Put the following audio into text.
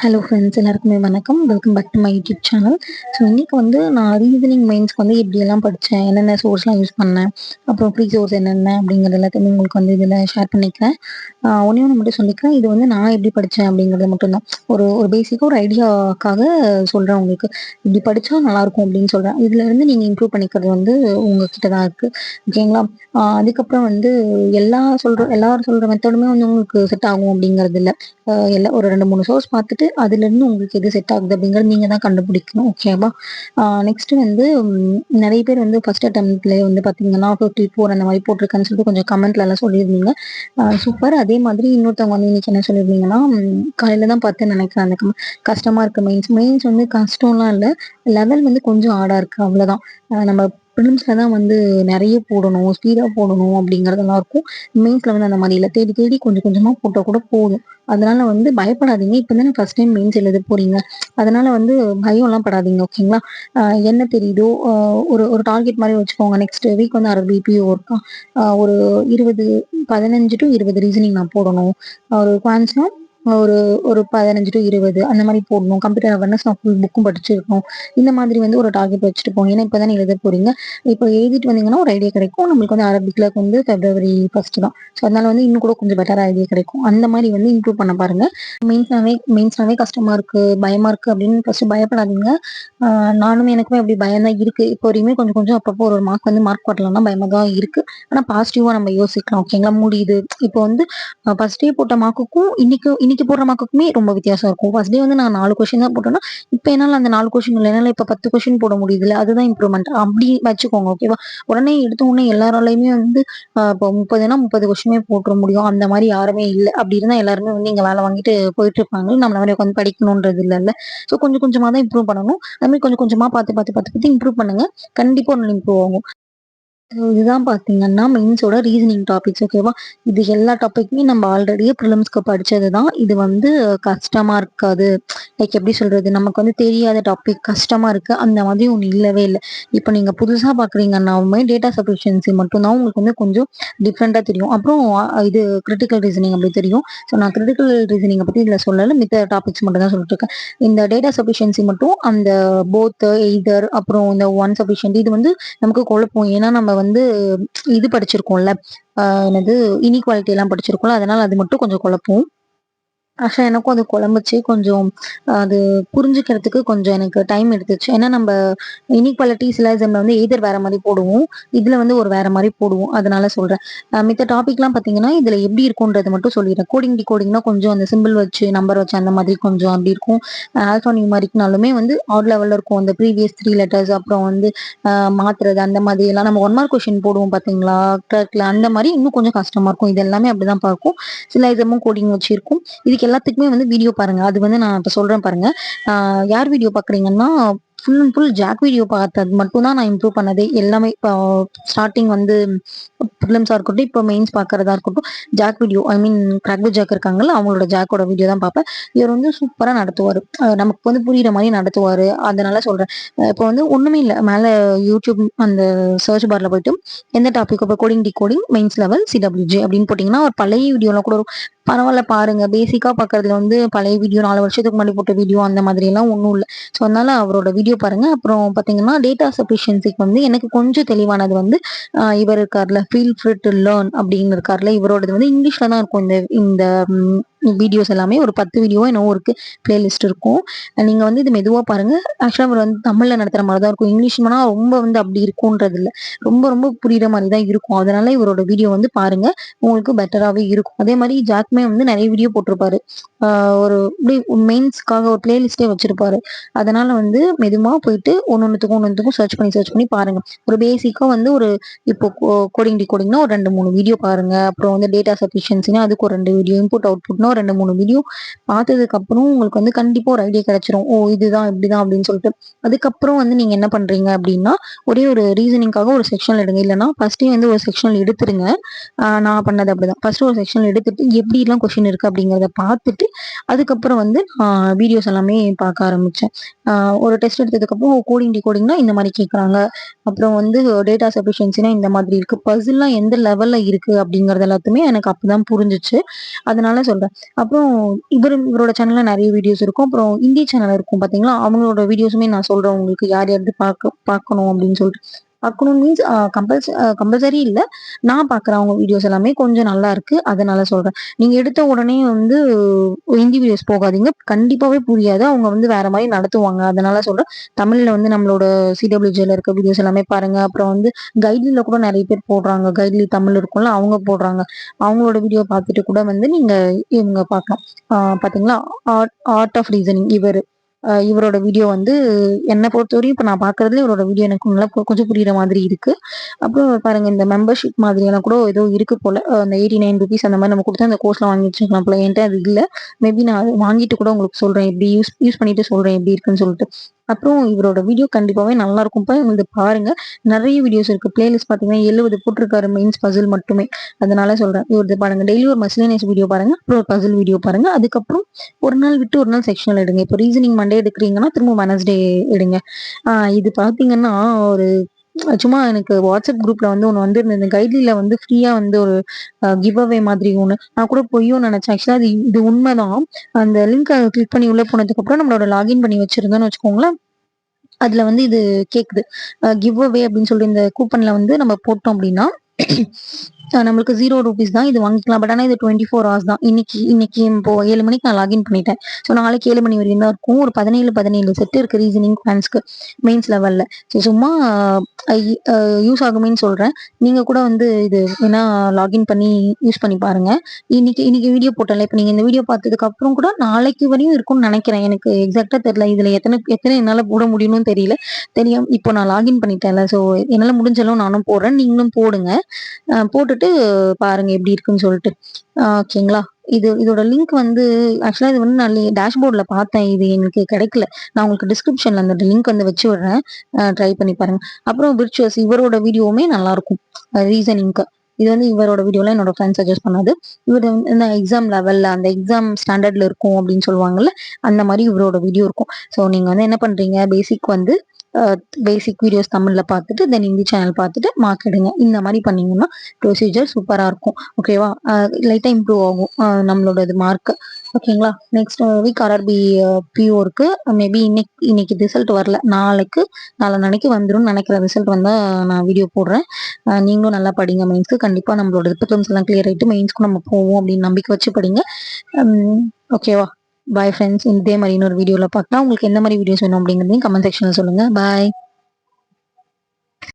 Hello friends, எல்லாருக்குமே வணக்கம். Welcome back to my YouTube channel. So இன்றைக்கி வந்து நான் ரீசனிங் மெயின்ஸ்க்கு வந்து எப்படியெல்லாம் படித்தேன், என்னென்ன சோர்ஸ்லாம் யூஸ் பண்ணேன், அப்புறம் ஃப்ரீ சோர்ஸ் என்னென்ன அப்படிங்கிறது எல்லாத்தையுமே உங்களுக்கு வந்து இதில் ஷேர் பண்ணிக்கிறேன். ஒன்றே ஒன்று மட்டும் சொல்லிக்கிறேன், இது வந்து நான் எப்படி படித்தேன் அப்படிங்கிறது மட்டும்தான். ஒரு ஒரு பேசிக்காக ஒரு ஐடியாக்காக சொல்கிறேன் உங்களுக்கு. இப்படி படித்தா நல்லாயிருக்கும் அப்படின்னு சொல்கிறேன். இதுலேருந்து நீங்கள் இம்ப்ரூவ் பண்ணிக்கிறது வந்து உங்ககிட்ட தான் இருக்குது. ஓகேங்களா? அதுக்கப்புறம் வந்து எல்லாரும் சொல்கிற மெத்தடுமே வந்து உங்களுக்கு செட் ஆகும் அப்படிங்கிறது இல்லை. எல்லாம் ஒரு 2, 3 சோர்ஸ் பார்த்துட்டு அதுலேருந்து உங்களுக்கு எது செட் ஆகுது அப்படிங்கிறது நீங்கள் தான் கண்டுபிடிக்கணும். ஓகேவா? நெக்ஸ்ட்டு வந்து நிறைய பேர் வந்து ஃபர்ஸ்ட் அட்டெம்ப்ட்லேயே வந்து பார்த்தீங்கன்னா 54 அந்த மாதிரி போட்டிருக்கேன்னு சொல்லிட்டு கொஞ்சம் கமெண்ட்லலாம் சொல்லியிருந்தீங்க. சூப்பர். அதே மாதிரி இன்னொருத்தவங்க வந்து இன்னைக்கு என்ன சொல்லியிருந்தீங்கன்னா, காலையில் தான் பார்த்தேன்னு நினைக்கிறேன் அந்த கஷ்டமாக இருக்குது மெயின்ஸ் வந்து கஷ்டம்லாம் இல்லை, லெவல் வந்து கொஞ்சம் ஹார்டாக இருக்குது, அவ்வளோதான். நம்ம ப்ரிலிம்ஸில் தான் வந்து நிறைய போடணும், ஸ்பீடாக போடணும் அப்படிங்கிறதெல்லாம் இருக்கும். மெயின்ஸில் வந்து அந்த மாதிரி இல்லை, தேடி தேடி கொஞ்சம் கொஞ்சமாக போட்டால் கூட போதும். அதனால வந்து பயப்படாதீங்க. இப்போ தானே ஃபர்ஸ்ட் டைம் மெயின்ஸ் எழுத போறீங்க. அதனால வந்து பயம்லாம் படாதீங்க. ஓகேங்களா? என்ன தெரியுதோ ஒரு ஒரு டார்கெட் மாதிரி வச்சுக்கோங்க. நெக்ஸ்ட் வீக் வந்து 1/2 பிபிஓ இருக்கா, ஒரு 15 to 20 ரீசனிங் நான் போடணும். ஒரு குவான்ஸ்னா ஒரு ஒரு 15 to 20 அந்த மாதிரி போடணும். கம்ப்யூட்டர் அவேர்னஸ் நான் ஃபுல் புக்கும் படிச்சிருக்கணும். இந்த மாதிரி வந்து ஒரு டார்கெட் வச்சுட்டு போங்க. ஏன்னா இப்போ தானே எழுத போறீங்க. இப்போ எழுதிட்டு வந்தீங்கன்னா ஒரு ஐடியா கிடைக்கும். நம்மளுக்கு வந்து அரபிக்ல வந்து February 1 தான். ஸோ அதனால வந்து இன்னும் கூட கொஞ்சம் பெட்டரா ஐடியா கிடைக்கும். அந்த மாதிரி வந்து இம்ப்ரூவ் பண்ண பாருங்க. மெயின்ஸ்னாவே கஷ்டமா இருக்கு, பயமா இருக்கு அப்படின்னு ஃபர்ஸ்ட் பயப்படாதீங்க. எனக்குமே அப்படி பயம் தான் இருக்கு. இப்போ வரையுமே கொஞ்சம் கொஞ்சம் அப்பப்போ ஒரு மார்க் வரலன்னா பயமா தான் இருக்கு. ஆனா பாசிட்டிவா நம்ம யோசிக்கலாம். ஓகேங்களா? முடியுது. இப்போ வந்து ஃபர்ஸ்ட் டே போட்ட மார்க்குக்கும் இன்னைக்கு போடுற மார்க்குக்குமே ரொம்ப வித்தியாசம் இருக்கும். ஃபர்ஸ்ட் டே வந்து நான் 4 கொஸ்டின் தான் போட்டேன்னா, இப்போ என்னால அந்த 4 கொஸ்டின் இல்லை, என்னால இப்போ 10 கொஸ்டின் போட முடியுதுல்ல, அதுதான் இம்ப்ரூவ்மெண்ட். அப்படி வச்சுக்கோங்க. ஓகேவா? எடுத்த உடனே எல்லாராலையுமே வந்து இப்போ 30னா 30 கொஸ்டினே போட்டுற முடியும். அந்த மாதிரி யாருமே இல்லை. அப்படி இருந்தா எல்லாருமே வந்து இங்க வேலை வாங்கிட்டு போயிட்டு இருப்பாங்க. நம்மள மாதிரி உட்காந்து படிக்கணுன்றது இல்லைல்ல. ஸோ கொஞ்சம் கொஞ்சமா தான் இம்ப்ரூவ் பண்ணணும். அது மாதிரி கொஞ்சம் கொஞ்சமா பார்த்து இம்ப்ரூவ் பண்ணுங்க. கண்டிப்பா ஒன்று இம்ப்ரூவ் ஆகும். இதுதான் பார்த்தீங்கன்னா மெயின்ஸோட ரீசனிங் டாபிக்ஸ். ஓகேவா? இது எல்லா டாபிக்குமே நம்ம ஆல்ரெடியே ப்ரிலிம்ஸ்க்கு படிச்சது தான். இது வந்து கஷ்டமா இருக்காது. லைக் எப்படி சொல்றது? நமக்கு வந்து தெரியாத டாபிக் கஷ்டமா இருக்கு அந்த மாதிரி ஒண்ணு இல்லவே இல்ல. இப்போ நீங்க புதுசா பார்க்குறீங்கன்னாவுமே டேட்டா சஃபிஷியன்சி மட்டும் தான் உங்களுக்கு வந்து கொஞ்சம் டிஃப்ரெண்ட்டா தெரியும். அப்புறம் இது கிரிட்டிக்கல் ரீசனிங் அப்படி தெரியும். ஸோ நான் கிரிட்டிக்கல் ரீசனிங்க பத்தி இதுல சொல்லல. மித்த டாபிக்ஸ் மட்டும் தான் சொல்லிட்டு இருக்கேன். இந்த டேட்டா சஃபிஷியன்சி மட்டும் அந்த போத், எய்தர், அப்புறம் இந்த ஒன் சஃபிஷியன்ட் இது வந்து நமக்கு குழப்பம். ஏன்னா நம்ம வந்து இது படிச்சிருக்கோம்ல, என்னது இன்இக்வாலிட்டி எல்லாம் படிச்சிருக்கோம்ல. அதனால அது மட்டும் கொஞ்சம் குழப்பம். ஆக்சுவலா எனக்கும் அது குழம்புச்சு. கொஞ்சம் அது புரிஞ்சுக்கிறதுக்கு கொஞ்சம் எனக்கு டைம் எடுத்துச்சு. ஏன்னா நம்ம இன்இக்வாலிட்டி சிலாசம்ல வந்து எய்தர் வேற மாதிரி போடுவோம். இதுல வந்து ஒரு வேற மாதிரி போடுவோம். அதனால சொல்றேன். மித்த டாபிக்லாம் பார்த்தீங்கன்னா, இதுல எப்படி இருக்கும்ன்றத மட்டும் சொல்லிடுறேன். டிகோடிங்னா கொஞ்சம் அந்த சிம்பிள் வச்சு, நம்பர் வச்சு அந்த மாதிரி கொஞ்சம் அப்படி இருக்கும். ஆல்ஃபா நியூமரிக்னாலுமே வந்து ஆட் லெவல்ல இருக்கும். அந்த ப்ரீவியஸ் 3 லெட்டர்ஸ் அப்புறம் வந்து மாத்துறது அந்த மாதிரி எல்லாம் நம்ம 1 மார்க் கொஸ்டின் போடுவோம் பார்த்தீங்களா? கிளர்க்ல அந்த மாதிரி இன்னும் கொஞ்சம் கஷ்டமா இருக்கும். இது எல்லாமே அப்படிதான் பார்க்கும். சிலாசமும் கோடிங் வச்சிருக்கும். இதுக்கு எல்லாத்துக்குமே வந்து வீடியோ பாருங்க. அது வந்து நான் இப்ப சொல்றேன் பாருங்க. யார் வீடியோ பார்க்குறீங்கன்னா, full and full jack video பார்த்தது மட்டும் தான் நான் இம்ப்ரூவ் பண்ணதே. எல்லாமே இப்போ ஸ்டார்ட்டிங் வந்து ப்ரிலிம்ஸா இருக்கட்டும், இப்போ மெயின்ஸ் பார்க்கறதா இருக்கட்டும், jack video I mean crack with jack இருக்காங்கல்ல, அவங்களோட ஜாக்கோட வீடியோ தான் பார்ப்பேன். இவர் வந்து சூப்பரா நடத்துவாரு. நமக்கு வந்து புரியிற மாரி நடத்துவாரு. அதனால சொல்றேன். இப்போ வந்து ஒண்ணுமே இல்ல. மேல யூடியூப் அந்த சர்ச் பார்ல போயிட்டு எந்த டாபிக் இப்போ டிகோடிங் மெயின்ஸ் லெவல் சிடபிள்யூஜி அப்படின்னு போட்டிங்கன்னா, ஒரு பழைய வீடியோலாம் கூட பரவாயில்ல பாருங்க. பேசிக்கா பார்க்கறதுல வந்து பழைய வீடியோ 4 வருஷத்துக்கு முன்னாடி போட்ட வீடியோ அந்த மாதிரி எல்லாம் ஒண்ணும் இல்ல. ஸோ அதனால அவரோட வீடியோ பாருங்க. அப்புறம் பார்த்தீங்கன்னா, டேட்டா சஃபிஷியன்சிக்கு வந்து எனக்கு கொஞ்சம் தெளிவானது வந்து இவர் இருக்கார்ல, ஃபீல் ஃப்ரீ டு லேர்ன் அப்படின்னு இருக்கார்ல, இவரோடது வந்து இங்கிலீஷ்ல தான் இருக்கும். இந்த இந்த வீடியோஸ் எல்லாமே ஒரு 10 வீடியோ என்னவோ இருக்கு. பிளேலிஸ்ட் இருக்கும். நீங்க வந்து இது மெதுவா பாருங்க. ஆக்சுவலா அவர் வந்து தமிழ்ல நடத்துற மாதிரி தான் இருக்கும். இங்கிலீஷ்னா ரொம்ப வந்து அப்படி இருக்கும்ன்றது இல்ல. ரொம்ப ரொம்ப புரியுற மாதிரி தான் இருக்கும். அதனால இவரோட வீடியோ வந்து பாருங்க. உங்களுக்கு பெட்டராவே இருக்கும். அதே மாதிரி ஜாக்மே வந்து நிறைய வீடியோ போட்டிருப்பாரு. ஒரு இப்படி மெயின்ஸ்க்காக ஒரு பிளேலிஸ்டே வச்சிருப்பாரு. அதனால வந்து மெதுவா போயிட்டு ஒன்னொன்னுத்துக்கும் சர்ச் பண்ணி பாருங்க. ஒரு பேசிக்கா வந்து ஒரு இப்போ டிகோடிங்னா ஒரு 2, 3 வீடியோ பாருங்க. அப்புறம் வந்து டேட்டா சஃபிஷியன்சினா அதுக்கு ஒரு 2 வீடியோ, இன்புட் அவுட்புட்னா ஒரு 2, 3 வீடியோ பார்த்ததுக்கு அப்புறம் உங்களுக்கு வந்து கண்டிப்பா ஒரு ஐடியா கிடைச்சிரும். ஓ இதுதான் இப்படிதான் அப்படின்னு சொல்லிட்டு. அதுக்கப்புறம் வந்து நீங்க என்ன பண்றீங்க அப்படின்னா, ஒரே ஒரு ரீசனிங்காக ஒரு செக்ஷன் எடுங்க. இல்லைன்னா ஃபர்ஸ்டே வந்து ஒரு செக்ஷன் எடுத்துருங்க. நான் பண்ணது அப்படிதான். ஃபர்ஸ்ட் ஒரு செக்ஷன் எடுத்துட்டு எப்படிலாம் கொஸ்டின் இருக்கு அப்படிங்கிறத பார்த்துட்டு, அதுக்கப்புறம் வந்து வீடியோஸ் எல்லாமே பார்க்க ஆரம்பிச்சேன். ஒரு டெஸ்ட் எடுத்ததுக்கப்புறம் டிகோடிங்னா இந்த மாதிரி கேட்குறாங்க. அப்புறம் வந்து டேட்டா சஃபிஷியன்சினா இந்த மாதிரி இருக்கு. பசில்லாம் எந்த லெவல்ல இருக்கு அப்படிங்கிறது எல்லாத்தையுமே எனக்கு அப்பதான் புரிஞ்சுச்சு. அதனால சொல்றேன். அப்புறம் இவரோட சேனல்ல நிறைய வீடியோஸ் இருக்கும். அப்புறம் இந்தி சேனல் இருக்கும் பாத்தீங்களா, அவங்களோட வீடியோஸுமே நான் சொல்றேன் உங்களுக்கு யார் யாருக்கு பார்க்கணும் அப்படின்னு சொல்லிட்டு. பார்க்கணும் மீன்ஸ் கம்பல்சரி இல்ல. நான் பார்க்குறேன் அவங்க வீடியோஸ் எல்லாமே கொஞ்சம் நல்லா இருக்கு. அதனால சொல்றேன். நீங்க எடுத்த உடனே வந்து ஹிந்தி வீடியோஸ் போகாதீங்க. கண்டிப்பாவே புரியாது. அவங்க வந்து வேற மாரி நடத்துவாங்க. அதனால சொல்றேன். தமிழ்ல வந்து நம்மளோட சிடபிள்யூஜேல இருக்க வீடியோஸ் எல்லாமே பாருங்க. அப்புறம் வந்து கைட்லில கூட நிறைய பேர் போடுறாங்க. கைட்லி தமிழ் இருக்கும்ல, அவங்க போடுறாங்க. அவங்களோட வீடியோ பார்த்துட்டு கூட வந்து நீங்க இவங்க பார்க்கலாம். பார்த்தீங்களா? ஆர்ட் ஆஃப் ரீசனிங் இவரோட வீடியோ வந்து என்ன பொறுத்தவரையும் இப்ப நான் பார்க்கறதுல இவரோட வீடியோ எனக்கு நல்லா கொஞ்சம் புரியுற மாதிரி இருக்கு. அப்புறம் பாருங்க இந்த மெம்பர்ஷிப் மாதிரியெல்லாம் கூட ஏதோ இருக்கு போல. அந்த ₹89 அந்த மாதிரி நம்ம கொடுத்து அந்த கோர்ஸ்லாம் வாங்கி வச்சுக்கலாம் போல. என்கிட்ட அது இல்ல. மேபி நான் அது வாங்கிட்டு கூட உங்களுக்கு சொல்றேன். எப்படி யூஸ் பண்ணிட்டு சொல்றேன் எப்படி இருக்குன்னு சொல்லிட்டு. அப்புறம் இவரோட வீடியோ கண்டிப்பாவே நல்லா இருக்கும்ப்பா. உங்களுக்கு பாருங்க. நிறைய வீடியோஸ் இருக்கு. பிளேலிஸ்ட் பார்த்தீங்கன்னா 70 போட்டிருக்காரு மெயின்ஸ் பசில் மட்டுமே. அதனால சொல்றேன். இவரது பாருங்க. டெய்லி ஒரு மிஸ்லேனியஸ் வீடியோ பாருங்க. அப்புறம் ஒரு பசில் வீடியோ பாருங்க. அதுக்கப்புறம் ஒரு நாள் விட்டு ஒரு நாள் செக்ஷனல் எடுங்க. இப்போ ரீசனிங் மண்டே எடுக்கிறீங்கன்னா திரும்ப வெனஸ்டே எடுங்க. இது பார்த்தீங்கன்னா ஒரு சும்மா எனக்கு வாட்ஸ்அப் குரூப்ல வந்து ஒன்று வந்திருந்தது. கைட்லில வந்து ஃப்ரீயா வந்து ஒரு கிவ் அவே மாதிரி ஒன்று. நான் கூட பொய்யும் நினைச்சேன். ஆக்சுவலா இது உண்மைதான். அந்த லிங்க் கிளிக் பண்ணி உள்ள போனதுக்கு அப்புறம் நம்மளோட லாகின் பண்ணி வச்சிருந்தோம்னு வச்சுக்கோங்களேன். அதுல வந்து இது கேக்குது. கிவ் அவே அப்படின்னு சொல்லி இந்த கூப்பன்ல வந்து நம்ம போட்டோம் அப்படின்னா நம்மளுக்கு ₹0 தான் இது வாங்கிக்கலாம். பட் ஆனா இது 24 ஹவர்ஸ் தான். இன்னைக்கு இப்போ 7 மணிக்கு நான் லாகின் பண்ணிட்டேன். ஸோ நாளைக்கு 7 மணி வரையும் தான் இருக்கும். ஒரு 17 செட் இருக்கு ரீசனிங் ஃபேன்ஸ்க்கு மெயின்ஸ் லெவல்ல. ஸோ சும்மா யூஸ் ஆகுமேன்னு சொல்றேன். நீங்க கூட வந்து இது வேணா லாகின் பண்ணி யூஸ் பண்ணி பாருங்க. இன்னைக்கு வீடியோ போட்டேன்ல. இப்ப நீங்க இந்த வீடியோ பார்த்ததுக்கு அப்புறம் கூட நாளைக்கு வரையும் இருக்கும்னு நினைக்கிறேன். எனக்கு எக்ஸாக்ட்டா தெரியல. இதுல எத்தனை என்னால போட முடியும்னு தெரியல. இப்போ நான் லாகின் பண்ணிட்டேன்ல. ஸோ என்னால முடிஞ்ச அளவு நானும் போடுறேன். நீங்களும் போடுங்க. போட்டுட்டு பாருங்க எப்படி இருக்குன்னு சொல்லிட்டு. ஓகேங்களா? இதோட லிங்க் வந்து ஆக்சுவலா இது வந்து நான் டேஷ்போர்ட்ல பார்த்தேன். இது எனக்கு கிடைக்கல. நான் உங்களுக்கு டிஸ்கிரிப்ஷன்ல அந்த லிங்க் வந்து வச்சு விடுறேன். ட்ரை பண்ணி பாருங்க. அப்புறம் விர்ச்சுவஸ் இவரோட வீடியோவுமே நல்லா இருக்கும். ரீசனிங்க்கு. இது வந்து இவரோட வீடியோல என்னோட ஃப்ரெண்ட் சஜஸ்ட் பண்ணது. இவர் வந்து எக்ஸாம் லெவல்ல அந்த எக்ஸாம் ஸ்டாண்டர்ட்ல இருக்கும் அப்படின்னு சொல்லுவாங்கல்ல, அந்த மாதிரி இவரோட வீடியோ இருக்கும். ஸோ நீங்க வந்து என்ன பண்றீங்க, பேசிக் வீடியோஸ் தமிழ்ல பார்த்துட்டு தென் ஹிந்தி சேனல் பார்த்துட்டு மார்க் எடுங்க. இந்த மாதிரி பண்ணீங்கன்னா ப்ரொசீஜர் சூப்பரா இருக்கும். ஓகேவா? லைட்டா இம்ப்ரூவ் ஆகும் நம்மளோட இது மார்க். ஓகேங்களா? நெக்ஸ்ட் வீக் ஆர்ஆர்பி பிஓ இருக்கு. மேபி இன்னைக்கு ரிசல்ட் வரல. நாளைக்கு வந்துடும் நினைக்கிறேன். ரிசல்ட் வந்தா நான் வீடியோ போடுறேன். நீங்களும் நல்லா படிங்க. மெயின்ஸ்க்கு கண்டிப்பா நம்மளோட ப்ரிலிம்ஸ் எல்லாம் கிளியர் ஆயிட்டு மெயின்ஸ்க்கு நம்ம போவோம் அப்படின்னு நம்பிக்கை வச்சு படிங்க. ஓகேவா? Bye friends. இதே மாதிரி இன்னொரு வீடியோல பார்க்கலாம். உங்களுக்கு எந்த மாதிரி வீடியோஸ் வேணும் அப்படிங்கிறதையும் கமெண்ட் செக்ஷன்ல சொல்லுங்க. பாய்.